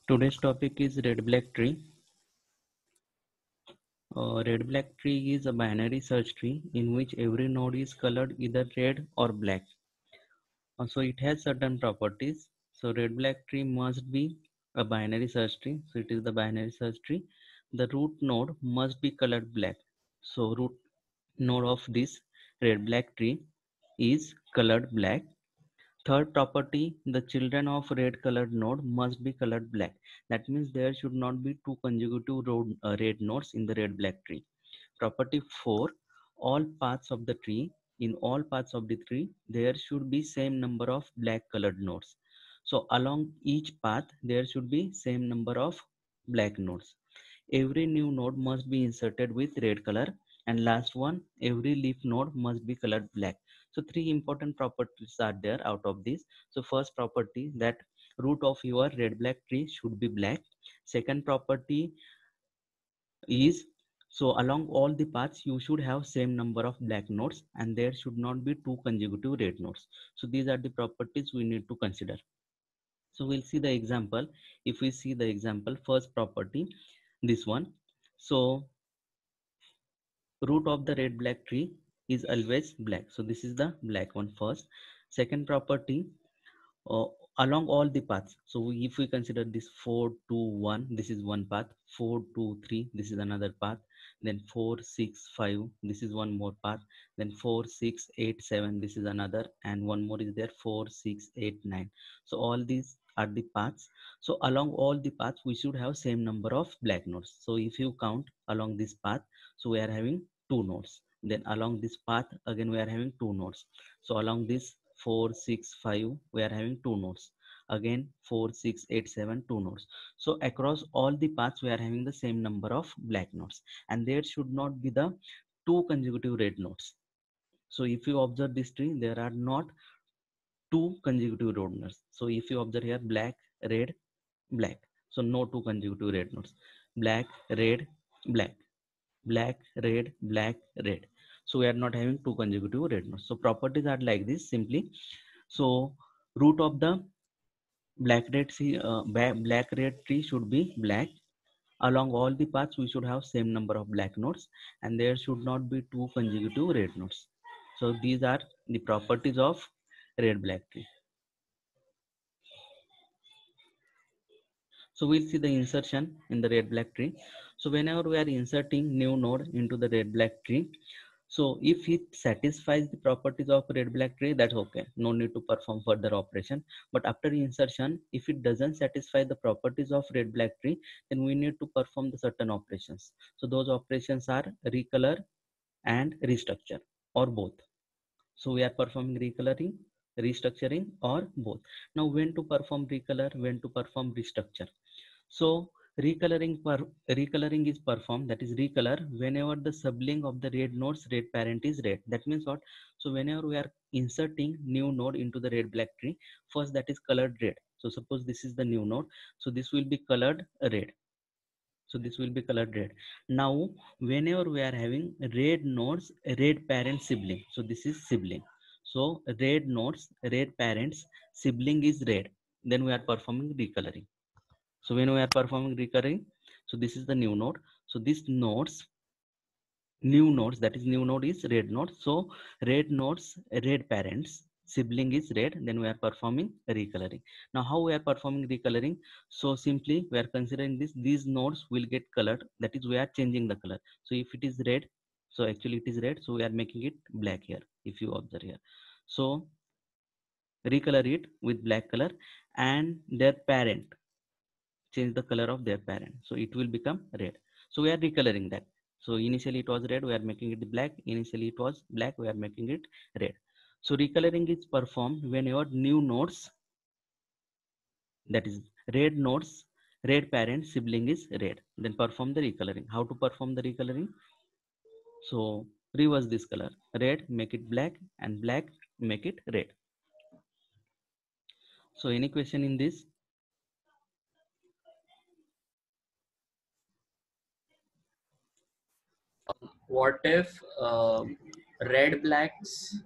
Today's topic is red black tree. Red black tree is a binary search tree in which every node is colored either red or black. So it has certain properties. So red black tree must be a binary search tree. So it is the binary search tree. The root node must be colored black. So root node of this red black tree is colored black. Third property, the children of red colored node must be colored black. That means there should not be two consecutive red nodes in the red black tree. Property 4, all paths of the tree, in all paths of the tree, there should be same number of black colored nodes. So along each path, there should be same number of black nodes. Every new node must be inserted with red color, and last one, every leaf node must be colored black. So three important properties are there out of this. So first property, that root of your red black tree should be black. Second property is, so along all the paths you should have same number of black nodes and there should not be two consecutive red nodes. So these are the properties we need to consider. So we'll see the example. If we see the example, first property, this one. So root of the red black tree is always black. So this is the black one first. Second property, uh, along all the paths. So if we consider this 4 2 1, this is one path. 4 2 3, this is another path. Then 4 6 5, this is one more path. Then 4 6 8 7, this is another, and one more is there, 4 6 8 9. So all these are the paths. So along all the paths we should have same number of black nodes. So if you count along this path, so we are having two nodes. Then along this path again we are having two nodes. So along this 4 6 5, we are having two nodes. Again 4 6 8 7, two nodes. So across all the paths we are having the same number of black nodes, and there should not be the two consecutive red nodes. So if you observe this tree, there are not two consecutive red nodes. So if you observe here, black red black, so no two consecutive red nodes. Black red black, black red black red. So we are not having two consecutive red nodes. So properties are like this simply. So root of the black red tree should be black. Along all the paths we should have same number of black nodes, and there should not be two consecutive red nodes. So these are the properties of red black tree. So we'll see the insertion in the red black tree. So whenever we are inserting new node into the red black tree, so if it satisfies the properties of red black tree, that's okay, no need to perform further operation. But after insertion, if it doesn't satisfy the properties of red black tree, then we need to perform the certain operations. So those operations are recolor and restructure, or both. So we are performing recoloring, restructuring, or both. Now when to perform recolor, when to perform restructure? So recoloring is performed, that is recolor, whenever the sibling of the red node's red parent is red. That means what? So whenever we are inserting new node into the red black tree, first that is colored red. So suppose this is the new node, so this will be colored red. So this will be colored red. Now whenever we are having red nodes red parent sibling, so this is sibling. So red nodes red parents sibling is red, then we are performing recoloring. So when we are performing recurring, so this is the new node. So this new nodes, that is new node is red node. So red nodes, red parents, sibling is red, then we are performing recoloring. Now how we are performing recoloring? So simply we are considering this, these nodes will get colored, that is we are changing the color. So if it is red, so actually it is red, so we are making it black here, if you observe here. So recolor it with black color, and their parent, change the color of their parent, so it will become red. So we are recoloring that. So initially it was red, we are making it black. Initially it was black, we are making it red. So recoloring is performed whenever new nodes, that is red nodes red parent sibling is red, then perform the recoloring. How to perform the recoloring? So reverse this color, red make it black, and black make it red. So any question in this? What if red parents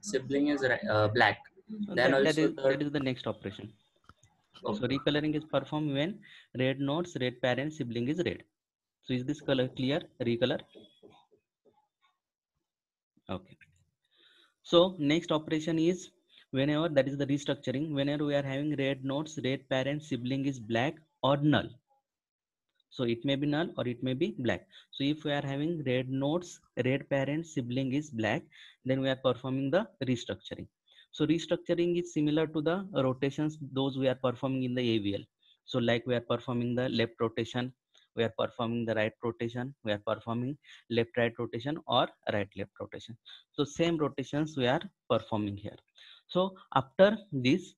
sibling is black? So Then also that is the next operation. So recoloring is performed when red nodes, red parent, sibling is red. So is this color clear? Recolor. Okay. So next operation is whenever, that is the restructuring, whenever we are having red nodes, red parent, sibling is black or null. So it may be null or it may be black. So if we are having red nodes, red parent, sibling is black, then we are performing the restructuring. So restructuring is similar to the rotations those we are performing in the AVL. So like we are performing the left rotation, we are performing the right rotation, we are performing left right rotation or right left rotation. So same rotations we are performing here. So after this,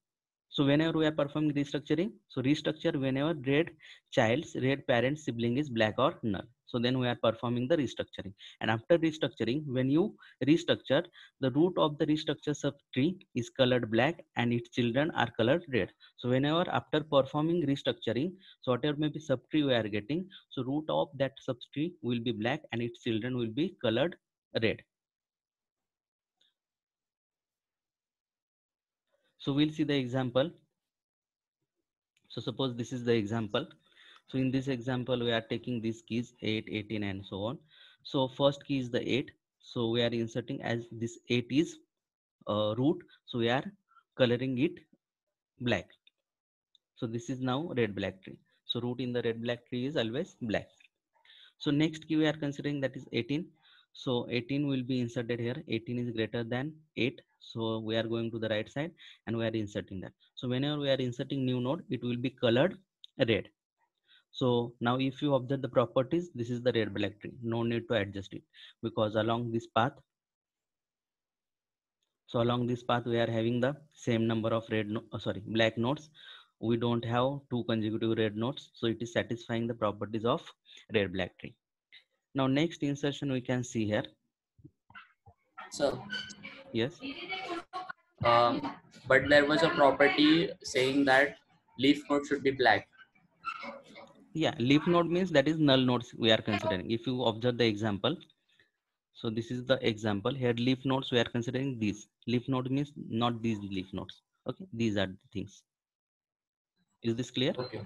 so whenever we are performing restructuring, so restructure whenever red child's red parent sibling is black or null. So then we are performing the restructuring. And after restructuring, when you restructure, the root of the restructure subtree is colored black and its children are colored red. So whenever after performing restructuring, so whatever may be subtree we are getting, so root of that subtree will be black and its children will be colored red. So we'll see the example. So suppose this is the example. So in this example, we are taking these keys 8, 18 and so on. So first key is the 8. So we are inserting as this 8 is root. So we are coloring it black. So this is now red black tree. So root in the red black tree is always black. So next key we are considering, that is 18. So 18 will be inserted here. 18 is greater than 8. So we are going to the right side and we are inserting that. So whenever we are inserting new node, it will be colored red. So now if you observe the properties, this is the red black tree. No need to adjust it, because along this path, so along this path we are having the same number of black nodes. We don't have two consecutive red nodes, so it is satisfying the properties of red black tree. Now next insertion we can see here. So, Yes. but there was a property saying that leaf node should be black. Yeah, leaf node means that is null nodes we are considering. If you observe the example, so this is the example here. Leaf nodes we are considering these. Leaf node means not these leaf nodes. Okay, these are the things. Is this clear? Okay.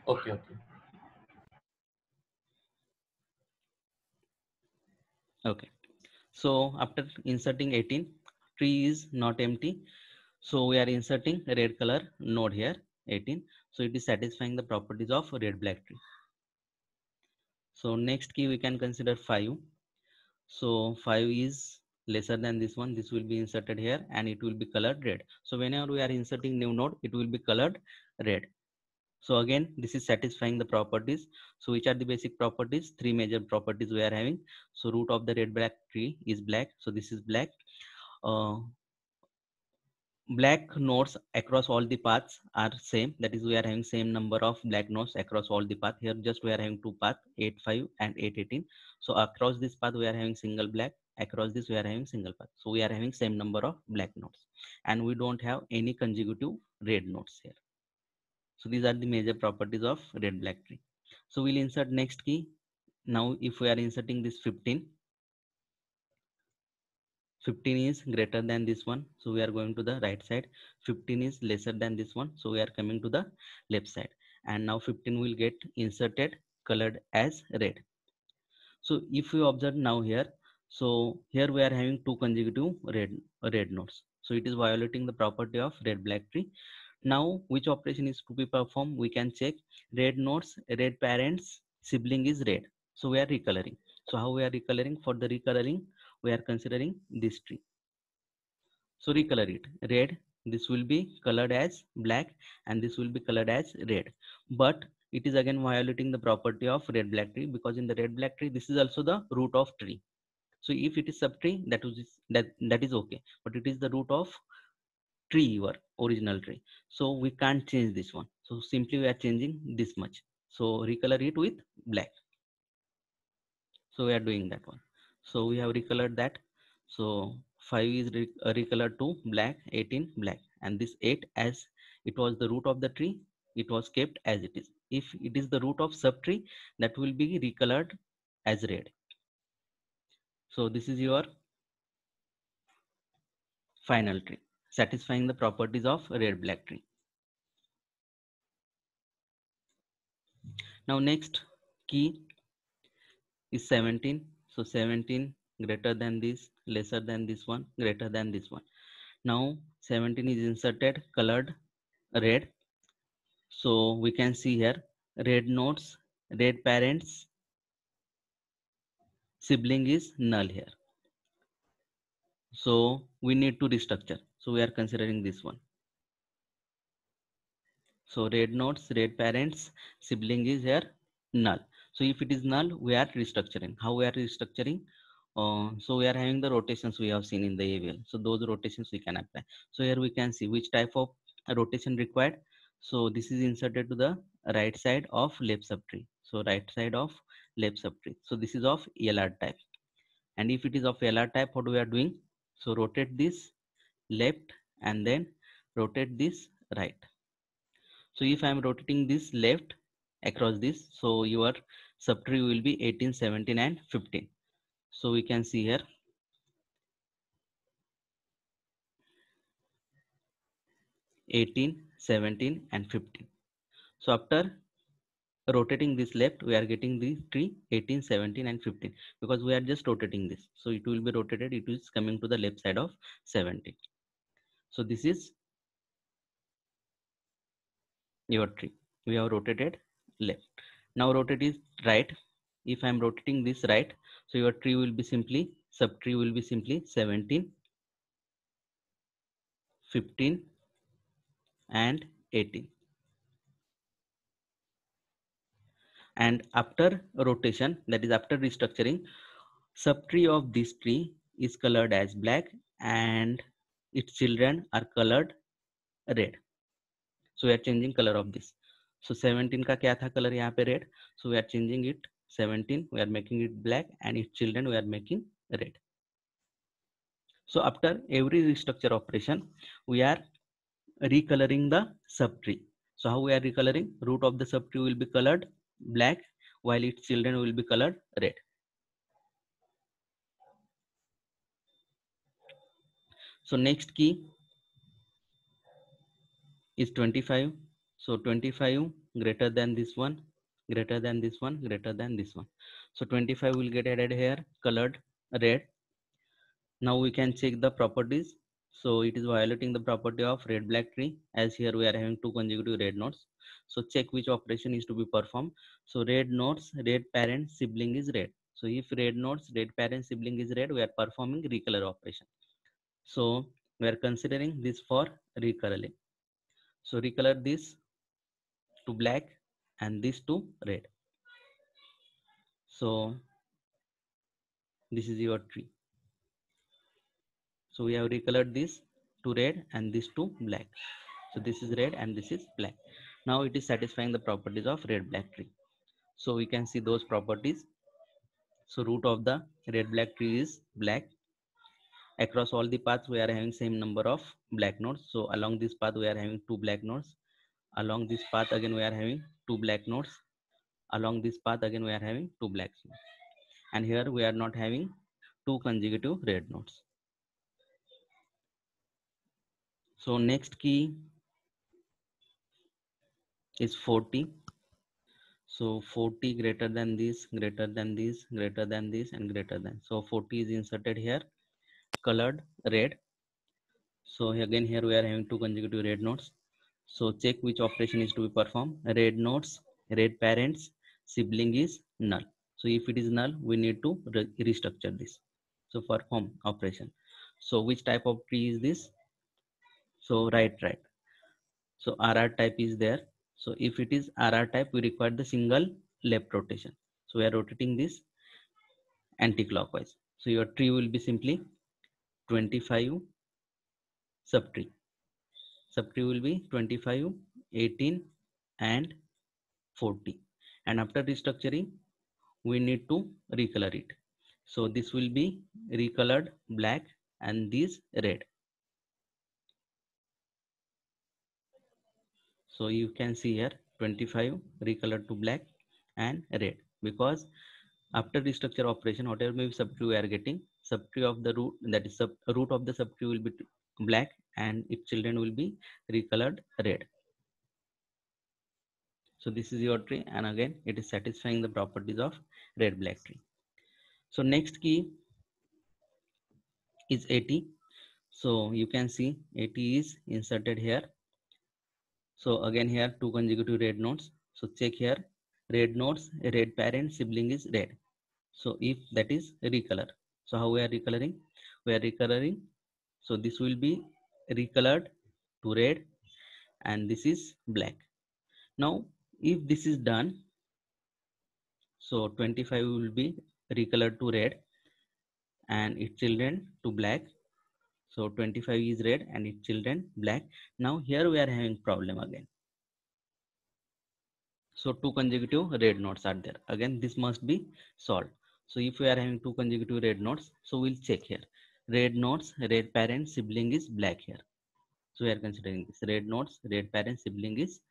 Okay. Okay. Okay. So after inserting 18, tree is not empty. So we are inserting red color node here, 18. So it is satisfying the properties of red black tree. So next key we can consider 5. So 5 is lesser than this one. This will be inserted here and it will be colored red. So whenever we are inserting new node, it will be colored red. So again, this is satisfying the properties. So which are the basic properties? Three major properties we are having. So root of the red black tree is black. So this is black. Uh, Black nodes across all the paths are same. That is, we are having same number of black nodes across all the path. Here just we are having two path, 8, 5 and 8, 18. So across this path we are having single black. Across this we are having single path. So we are having same number of black nodes, and we don't have any consecutive red nodes here. So these are the major properties of red black tree. So we'll insert next key. Now if we are inserting this 15, 15 is greater than this one, so we are going to the right side. 15 is lesser than this one, so we are coming to the left side. And now 15 will get inserted colored as red. So if you observe now here, so here we are having two consecutive red nodes, so it is violating the property of red black tree. Now which operation is to be performed? We can check. Red nodes, red parents, sibling is red, so we are recoloring. So how we are recoloring? For the recoloring, we are considering this tree. So recolor it red. This will be colored as black and this will be colored as red. But it is again violating the property of red black tree, because in the red black tree this is also the root of tree. So if it is subtree, that is okay, but it is the root of tree, your original tree. So we can't change this one. So simply we are changing this much. So recolor it with black. So we are doing that one. So we have recolored that. So 5 is recolored to black, 18 black, and this 8, as it was the root of the tree, it was kept as it is. If it is the root of subtree, that will be recolored as red. So this is your final tree, satisfying the properties of red black tree. Now next key is 17. So 17 greater than this, lesser than this one, greater than this one. Now 17 is inserted colored red. So we can see here red nodes, red parents, sibling is null here. So we need to restructure. So we are considering this one. So red nodes, red parents, sibling is here null. So if it is null, we are restructuring. How we are restructuring? So we are having the rotations we have seen in the AVL. So those rotations we can apply. So here we can see which type of rotation required. So this is inserted to the right side of left subtree. So right side of left subtree. So this is of LR type. And if it is of LR type, what we are doing? So rotate this left and then rotate this right. So if I am rotating this left across this, so your subtree will be 18, 17 and 15. So we can see here 18, 17 and 15. So after rotating this left, we are getting the tree 18, 17 and 15 because we are just rotating this. So it will be rotated, it is coming to the left side of 17. So this is your tree. We have rotated left. Now rotate is right. If I am rotating this right, so your tree will be simply, subtree will be simply 17, 15 and 18. And after rotation, that is after restructuring, subtree of this tree is colored as black and its children are colored red. So we are changing color of this. So 17 का क्या था color यहाँ पे red. So we are changing it 17. We are making it black and its children we are making red. So after every restructure operation, we are recoloring the subtree. So how we are recoloring? Root of the subtree will be colored black while its children will be colored red. So next key is 25. So 25 greater than this one, greater than this one, greater than this one. So 25 will get added here colored red. Now we can check the properties. So it is violating the property of red black tree, as here we are having two consecutive red nodes. So check which operation is to be performed. So red nodes, red parent sibling is red. So if red nodes, red parent sibling is red, we are performing recolor operation. So we are considering this for recoloring. So recolor this to black and this to red. So this is your tree. So we have recolored this to red and this to black. So this is red and this is black. Now it is satisfying the properties of red black tree. So we can see those properties. So root of the red black tree is black. Across all the paths we are having same number of black nodes. So along this path we are having two black nodes. Along this path again we are having two black nodes. Along this path again we are having two black nodes. And here we are not having two consecutive red nodes. So next key is 40. So 40 greater than this, greater than this, greater than this, and greater than. So 40 is inserted here, colored red. So again here we are having two consecutive red nodes. So check which operation is to be performed. Red nodes, red parents, sibling is null. So if it is null, we need to restructure this. So perform operation. So which type of tree is this? So right. So RR type is there. So if it is RR type, we require the single left rotation. So we are rotating this anti-clockwise. So your tree will be simply 25 subtree. Subtree will be 25, 18 and 40. And after restructuring, we need to recolor it. So this will be recolored black and this red. So you can see here 25 recolored to black and red, because after restructure operation, whatever maybe subtree we are getting, subtree of the root, that is root of the subtree will be black and its children will be recolored red. So this is your tree, and again it is satisfying the properties of red black tree. So next key is 80. So you can see 80 is inserted here. So again here two consecutive red nodes. So check here, red nodes, red parent, sibling is red. So if that is recolor, so how we are recoloring? We are recoloring. So this will be recolored to red, and this is black. Now if this is done, so 25 will be recolored to red and its children to black. So 25 is red and its children black. Now here we are having problem again. So two consecutive red nodes are there. Again, this must be solved. So if we are having two consecutive red nodes, so we'll check here. Red nodes, red parent, sibling is black here. So we are considering this. Red nodes, red parent, sibling is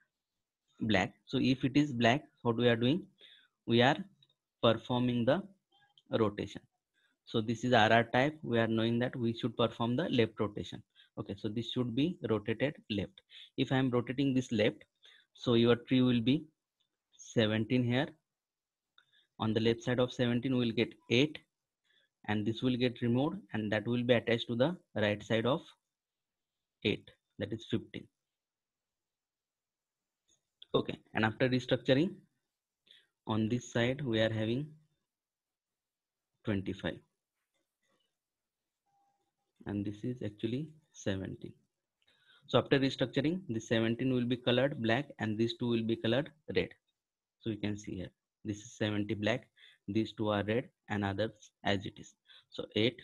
black. So if it is black, what we are doing? We are performing the rotation. So this is RR type. We are knowing that we should perform the left rotation. Okay, so this should be rotated left. If I am rotating this left, so your tree will be 17 here. On the left side of 17 we will get 8, and this will get removed, and that will be attached to the right side of 8, that is 15. Okay, and after restructuring, on this side we are having 25, and this is actually 17. So after restructuring, this 17 will be colored black and these two will be colored red. So you can see here, this is 70 black, these two are red, and others as it is. So 8,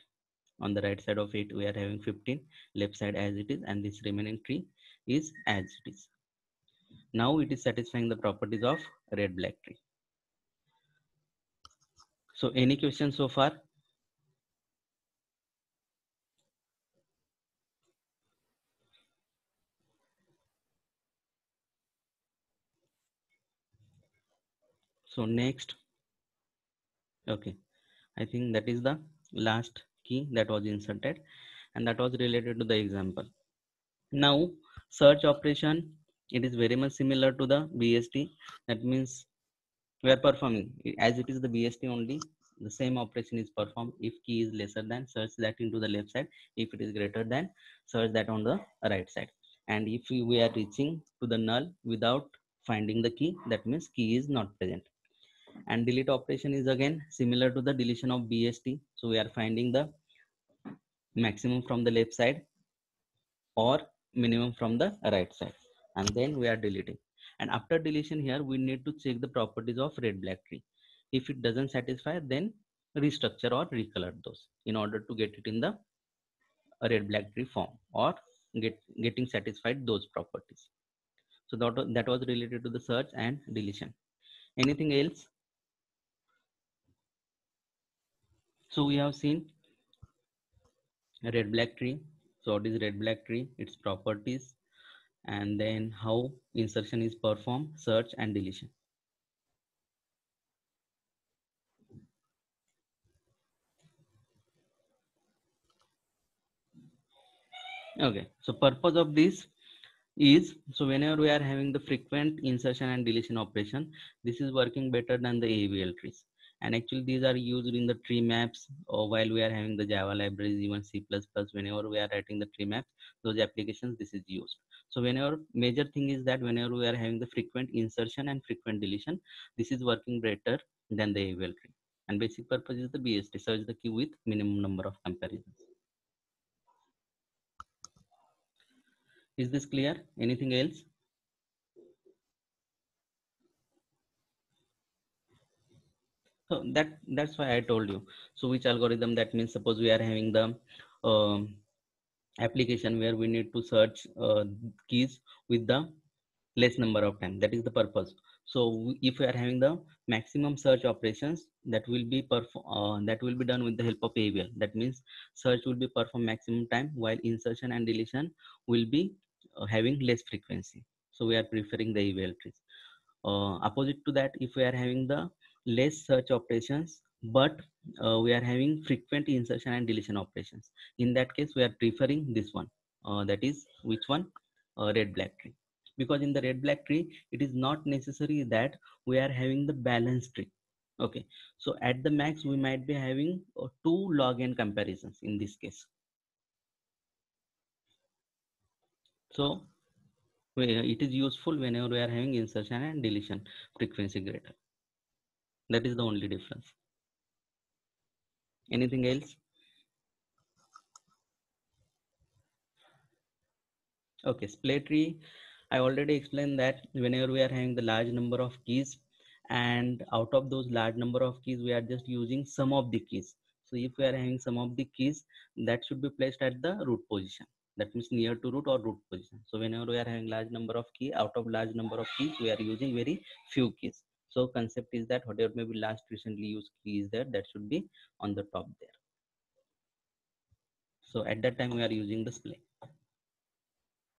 on the right side of 8 we are having 15, left side as it is, and this remaining tree is as it is. Now it is satisfying the properties of red black tree. So any questions so far? So next, okay, I think that is the last key that was inserted, and that was related to the example. Now search operation, it is very much similar to the BST. That means we are performing as it is the BST only. The same operation is performed. If key is lesser than, search that into the left side. If it is greater than, search that on the right side. And if we are reaching to the null without finding the key, that means key is not present. And delete operation is again similar to the deletion of BST. So we are finding the maximum from the left side or minimum from the right side, and then we are deleting. And after deletion here we need to check the properties of red black tree. If it doesn't satisfy, then restructure or recolor those in order to get it in the red black tree form, or getting satisfied those properties. So that was related to the search and deletion. Anything else? So we have seen red black tree. So what is red black tree, its properties, and then how insertion is performed, search and deletion. Okay, so purpose of this is, so whenever we are having the frequent insertion and deletion operation, this is working better than the AVL trees. And actually these are used in the tree maps, or while we are having the Java libraries, even C++, whenever we are writing the tree maps, those applications this is used. So whenever, major thing is that whenever we are having the frequent insertion and frequent deletion, this is working better than the AVL tree. And basic purpose is the BST, search the key with minimum number of comparisons. Is this clear? Anything else? So that's why I told you. So which algorithm? That means suppose we are having the um, application where we need to search keys with the less number of time. That is the purpose. So if we are having the maximum search operations, that will be done with the help of AVL. That means search will be performed maximum time, while insertion and deletion will be having less frequency. So we are preferring the AVL trees. Opposite to that, if we are having the less search operations, but we are having frequent insertion and deletion operations, in that case we are preferring this one, that is which one, red black tree. because in the red black tree it is not necessary that we are having the balanced tree. Okay, so at the max we might be having two log n comparisons in this case. So it is useful whenever we are having insertion and deletion frequency greater. That is the only difference. Anything else? Okay, splay tree. I already explained that whenever we are having the large number of keys, and out of those large number of keys, we are just using some of the keys. So if we are having some of the keys, that should be placed at the root position. That means near to root or root position. So whenever we are having large number of key, out of large number of keys, we are using very few keys. So concept is that whatever may be last recently used key is there, that should be on the top there. So at that time we are using the splay.